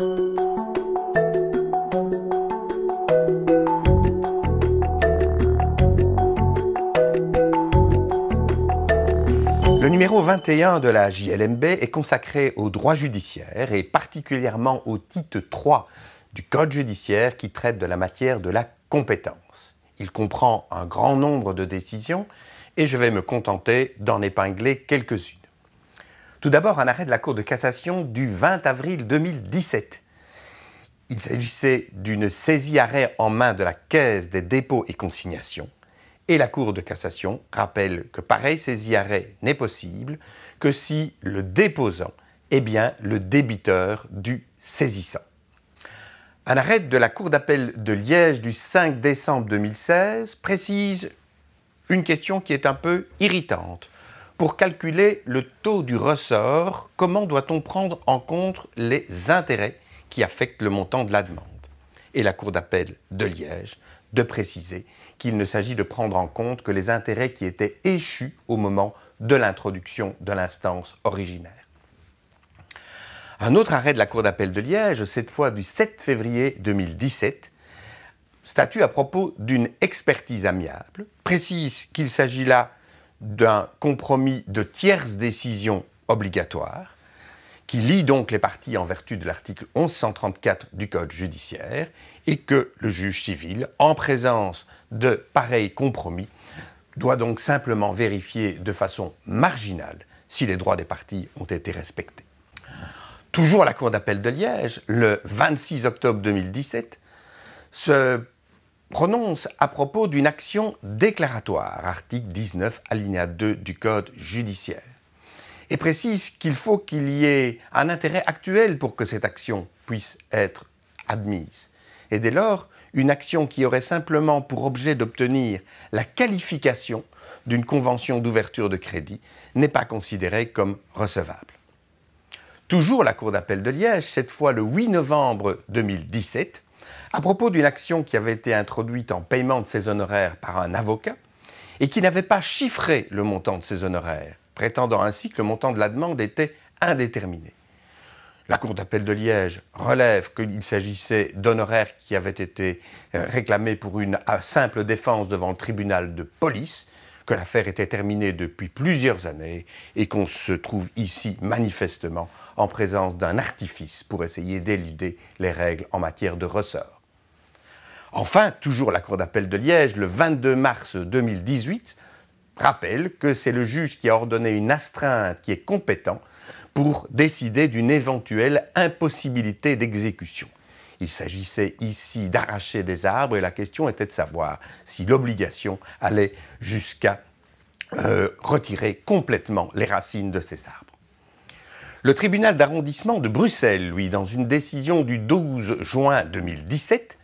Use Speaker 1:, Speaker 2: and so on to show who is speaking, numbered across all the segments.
Speaker 1: Le numéro 21 de la JLMB est consacré au droit judiciaire et particulièrement au titre 3 du Code judiciaire qui traite de la matière de la compétence. Il comprend un grand nombre de décisions et je vais me contenter d'en épingler quelques-unes. Tout d'abord, un arrêt de la Cour de cassation du 20 avril 2017. Il s'agissait d'une saisie-arrêt en main de la Caisse des dépôts et consignations. Et la Cour de cassation rappelle que pareil saisie-arrêt n'est possible que si le déposant est bien le débiteur du saisissant. Un arrêt de la Cour d'appel de Liège du 5 décembre 2016 précise une question qui est un peu irritante. Pour calculer le taux du ressort, comment doit-on prendre en compte les intérêts qui affectent le montant de la demande? Et la Cour d'appel de Liège de préciser qu'il ne s'agit de prendre en compte que les intérêts qui étaient échus au moment de l'introduction de l'instance originaire. Un autre arrêt de la Cour d'appel de Liège, cette fois du 7 février 2017, statue à propos d'une expertise amiable, précise qu'il s'agit là d'un compromis de tierce décision obligatoire, qui lie donc les parties en vertu de l'article 1134 du Code judiciaire et que le juge civil, en présence de pareils compromis, doit donc simplement vérifier de façon marginale si les droits des parties ont été respectés. Toujours à la Cour d'appel de Liège, le 26 octobre 2017, se prononce à propos d'une action déclaratoire, article 19, alinéa 2 du Code judiciaire, et précise qu'il faut qu'il y ait un intérêt actuel pour que cette action puisse être admise. Et dès lors, une action qui aurait simplement pour objet d'obtenir la qualification d'une convention d'ouverture de crédit n'est pas considérée comme recevable. Toujours la Cour d'appel de Liège, cette fois le 8 novembre 2017, à propos d'une action qui avait été introduite en paiement de ses honoraires par un avocat et qui n'avait pas chiffré le montant de ses honoraires, prétendant ainsi que le montant de la demande était indéterminé. La Cour d'appel de Liège relève qu'il s'agissait d'honoraires qui avaient été réclamés pour une simple défense devant le tribunal de police, que l'affaire était terminée depuis plusieurs années et qu'on se trouve ici manifestement en présence d'un artifice pour essayer d'éluder les règles en matière de ressort. Enfin, toujours la Cour d'appel de Liège, le 22 mars 2018, rappelle que c'est le juge qui a ordonné une astreinte qui est compétent pour décider d'une éventuelle impossibilité d'exécution. Il s'agissait ici d'arracher des arbres et la question était de savoir si l'obligation allait jusqu'à retirer complètement les racines de ces arbres. Le tribunal d'arrondissement de Bruxelles, lui, dans une décision du 12 juin 2017,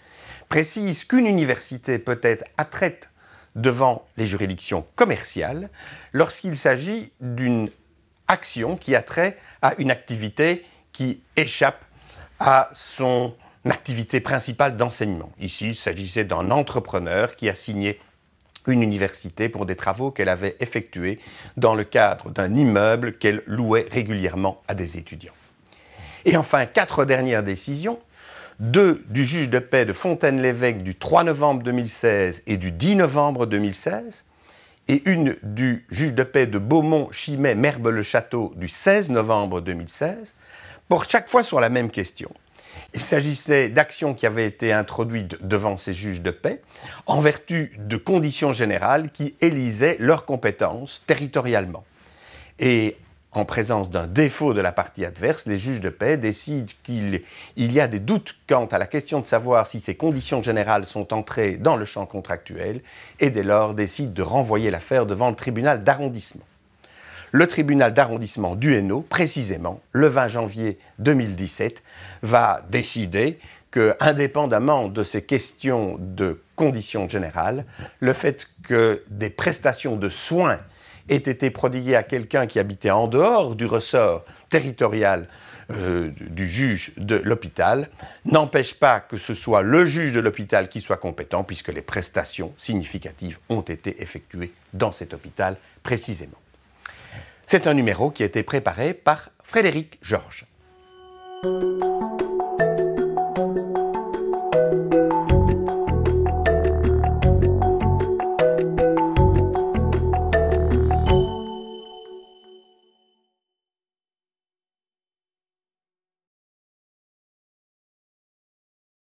Speaker 1: précise qu'une université peut être attraite devant les juridictions commerciales lorsqu'il s'agit d'une action qui a trait à une activité qui échappe à son activité principale d'enseignement. Ici, il s'agissait d'un entrepreneur qui a signé une université pour des travaux qu'elle avait effectués dans le cadre d'un immeuble qu'elle louait régulièrement à des étudiants. Et enfin, 4 dernières décisions, 2 du juge de paix de Fontaine-l'Évêque du 3 novembre 2016 et du 10 novembre 2016, et une du juge de paix de Beaumont-Chimay-Merbe-le-Château du 16 novembre 2016, portent chaque fois sur la même question. Il s'agissait d'actions qui avaient été introduites devant ces juges de paix en vertu de conditions générales qui élisaient leurs compétences territorialement. Et en présence d'un défaut de la partie adverse, les juges de paix décident qu'il y a des doutes quant à la question de savoir si ces conditions générales sont entrées dans le champ contractuel et dès lors décident de renvoyer l'affaire devant le tribunal d'arrondissement. Le tribunal d'arrondissement du Hainaut, précisément, le 20 janvier 2017, va décider que, indépendamment de ces questions de conditions générales, le fait que des prestations de soins aient été prodiguées à quelqu'un qui habitait en dehors du ressort territorial du juge de l'hôpital n'empêche pas que ce soit le juge de l'hôpital qui soit compétent, puisque les prestations significatives ont été effectuées dans cet hôpital précisément. C'est un numéro qui a été préparé par Frédéric Georges.